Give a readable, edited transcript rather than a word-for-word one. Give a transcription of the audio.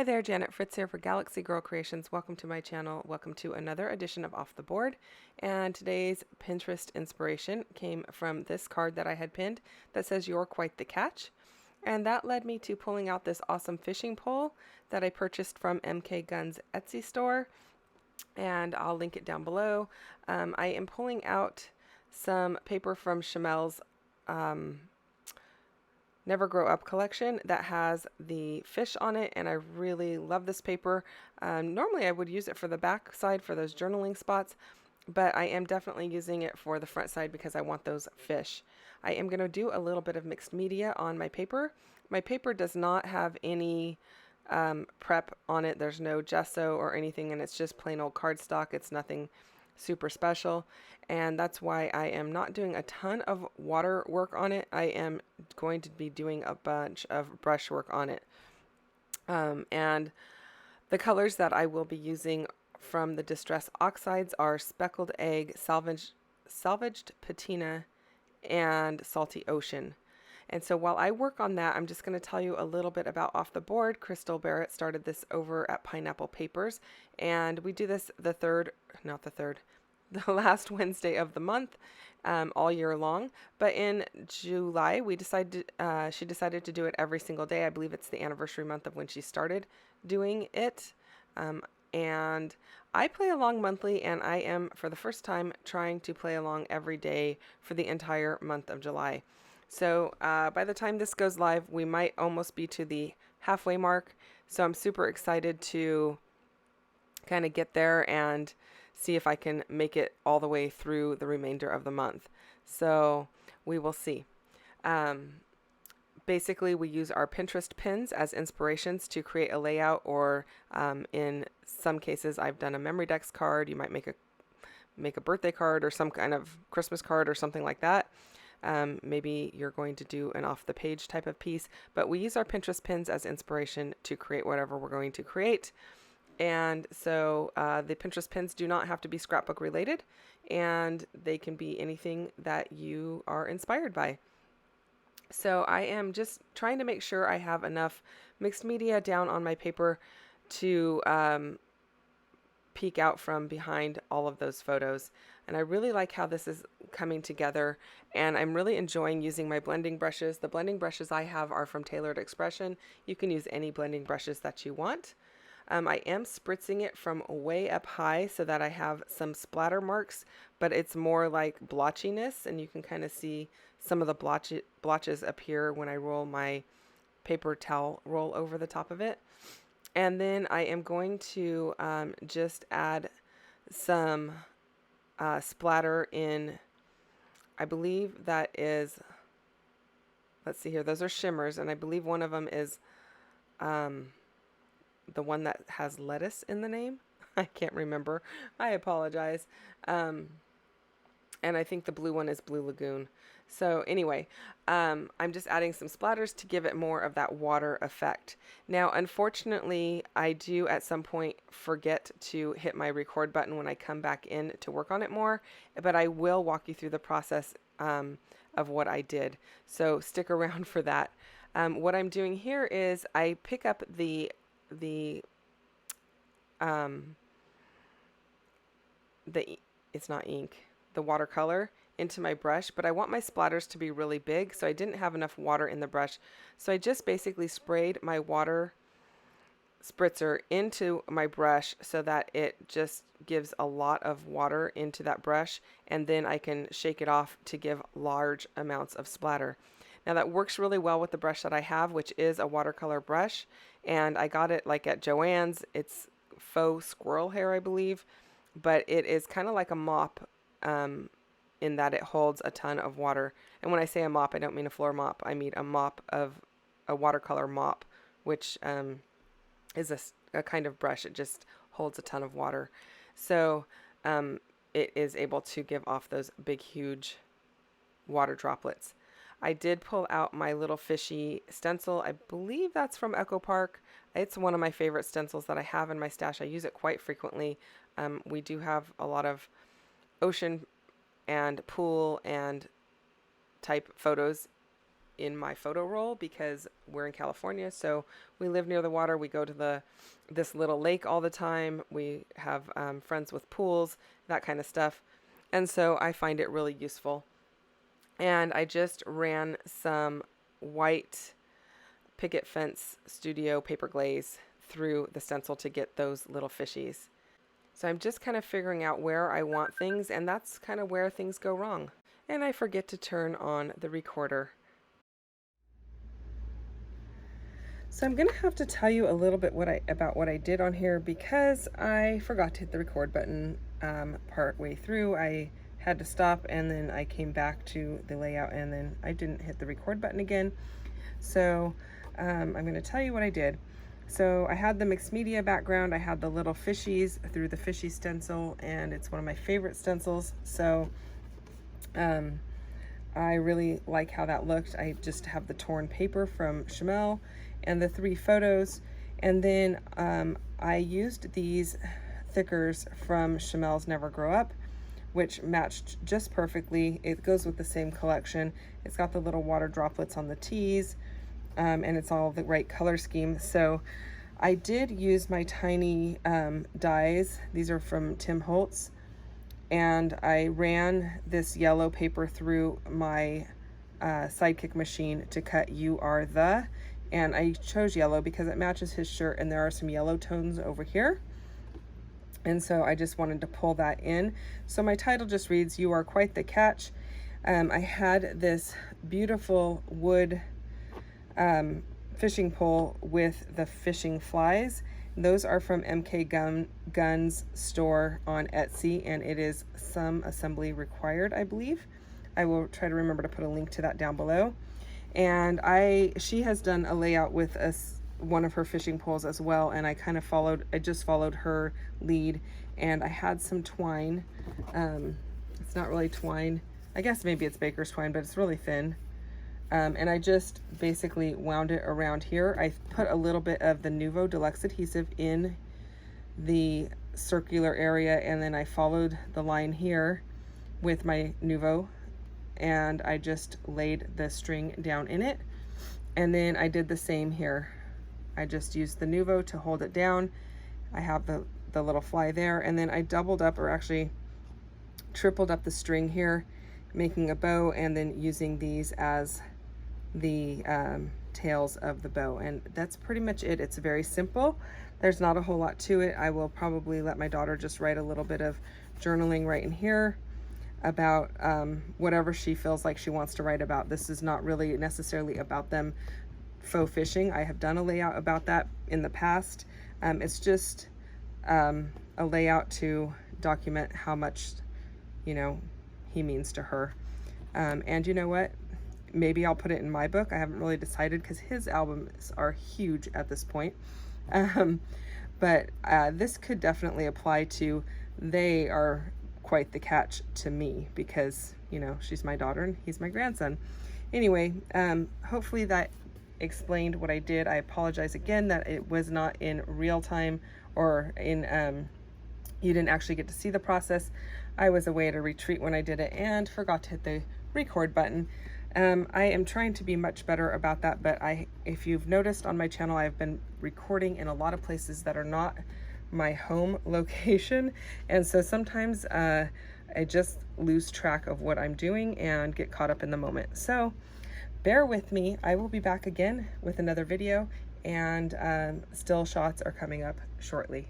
Hi there, Janet Fritz here for Galaxy Girl Creations. Welcome to my channel. Welcome to another edition of Off the Board. And today's Pinterest inspiration came from this card that I had pinned that says "You're quite the catch." And that led me to pulling out this awesome fishing pole that I purchased from MK Guns Etsy store. And I'll link it down below. I am pulling out some paper from Chamel's Never Grow Up collection that has the fish on it, and I really love this paper. Normally I would use it for the back side for those journaling spots, but I am definitely using it for the front side because I want those fish. I am going to do a little bit of mixed media on my paper. My paper does not have any prep on it. There's no gesso or anything, and it's just plain old cardstock. It's nothing super special, and that's why I am not doing a ton of water work on it. I am going to be doing a bunch of brush work on it. And the colors that I will be using from the Distress Oxides are Speckled Egg, Salvaged Patina, and Salty Ocean. And so while I work on that, I'm just going to tell you a little bit about Off the Board. Crystal Barrett started this over at Pineapple Papers, and we do this the last Wednesday of the month, all year long. But in July, she decided to do it every single day. I believe it's the anniversary month of when she started doing it. And I play along monthly, and I am, for the first time, trying to play along every day for the entire month of July. So by the time this goes live, we might almost be to the halfway mark. So I'm super excited to kind of get there and see if I can make it all the way through the remainder of the month. So we will see. Basically, we use our Pinterest pins as inspirations to create a layout, or in some cases, I've done a memory decks card. You might make a birthday card or some kind of Christmas card or something like that. Maybe you're going to do an off the page type of piece, but we use our Pinterest pins as inspiration to create whatever we're going to create. And so the Pinterest pins do not have to be scrapbook related, and they can be anything that you are inspired by. So I am just trying to make sure I have enough mixed media down on my paper to peek out from behind all of those photos. And I really like how this is coming together, and I'm really enjoying using my blending brushes. The blending brushes I have are from Tailored Expression. You can use any blending brushes that you want. I am spritzing it from way up high so that I have some splatter marks, but it's more like blotchiness, and you can kind of see some of the blotches appear when I roll my paper towel roll over the top of it. And then I am going to just add some splatter in, I believe that is, let's see here, those are shimmers, and I believe one of them is the one that has lettuce in the name. I can't remember. I apologize. And I think the blue one is Blue Lagoon. So anyway, I'm just adding some splatters to give it more of that water effect. Now, unfortunately, I do at some point forget to hit my record button when I come back in to work on it more, but I will walk you through the process of what I did. So stick around for that. What I'm doing here is I pick up it's not ink, the watercolor into my brush, but I want my splatters to be really big, so I didn't have enough water in the brush. So I just basically sprayed my water spritzer into my brush so that it just gives a lot of water into that brush, and then I can shake it off to give large amounts of splatter. Now that works really well with the brush that I have, which is a watercolor brush, and I got it like at Joann's. It's faux squirrel hair, I believe, but it is kind of like a mop in that it holds a ton of water. And when I say a mop, I don't mean a floor mop. I mean a watercolor mop, which is a kind of brush. It just holds a ton of water. So it is able to give off those big, huge water droplets. I did pull out my little fishy stencil. I believe that's from Echo Park. It's one of my favorite stencils that I have in my stash. I use it quite frequently. We do have a lot of ocean and pool and type photos in my photo roll because we're in California, so we live near the water. We go to this little lake all the time. We have friends with pools, that kind of stuff. And so I find it really useful. And I just ran some white picket fence studio paper glaze through the stencil to get those little fishies. So I'm just kind of figuring out where I want things, and that's kind of where things go wrong. And I forget to turn on the recorder. So I'm gonna have to tell you a little bit about what I did on here because I forgot to hit the record button part way through. I had to stop and then I came back to the layout and then I didn't hit the record button again. So I'm going to tell you what I did. So I had the mixed media background. I had the little fishies through the fishy stencil, and it's one of my favorite stencils. So I really like how that looked. I just have the torn paper from Chamel and the 3 photos. And then I used these thickers from Chamel's Never Grow Up, which matched just perfectly. It goes with the same collection. It's got the little water droplets on the T's, and it's all the right color scheme. So I did use my tiny dies. These are from Tim Holtz, and I ran this yellow paper through my Sidekick machine to cut You Are The, and I chose yellow because it matches his shirt and there are some yellow tones over here. And so I just wanted to pull that in. So my title just reads, You Are Quite the Catch. I had this beautiful wood fishing pole with the fishing flies. Those are from MK Guns store on Etsy, and it is some assembly required, I believe. I will try to remember to put a link to that down below. And she has done a layout with one of her fishing poles as well, and I just followed her lead, and I had some twine. It's not really twine. I guess maybe it's baker's twine, but it's really thin. And I just basically wound it around here. I put a little bit of the Nuvo Deluxe adhesive in the circular area, and then I followed the line here with my Nuvo, and I just laid the string down in it. And then I did the same here. I just used the Nuvo to hold it down. I have the little fly there, and then I doubled up, or actually tripled up the string here, making a bow, and then using these as the tails of the bow. And that's pretty much it. It's very simple. There's not a whole lot to it. I will probably let my daughter just write a little bit of journaling right in here about whatever she feels like she wants to write about. This is not really necessarily about them faux fishing. I have done a layout about that in the past. It's just a layout to document how much, he means to her. And you know what? Maybe I'll put it in my book. I haven't really decided because his albums are huge at this point. But this could definitely apply to, they are quite the catch to me because, she's my daughter and he's my grandson. Anyway, hopefully that explained what I did. I apologize again that it was not in real time, or in you didn't actually get to see the process. I was away at a retreat when I did it and forgot to hit the record button. I am trying to be much better about that, but if you've noticed on my channel, I've been recording in a lot of places that are not my home location, and so sometimes I just lose track of what I'm doing and get caught up in the moment. So bear with me. I will be back again with another video, and still shots are coming up shortly.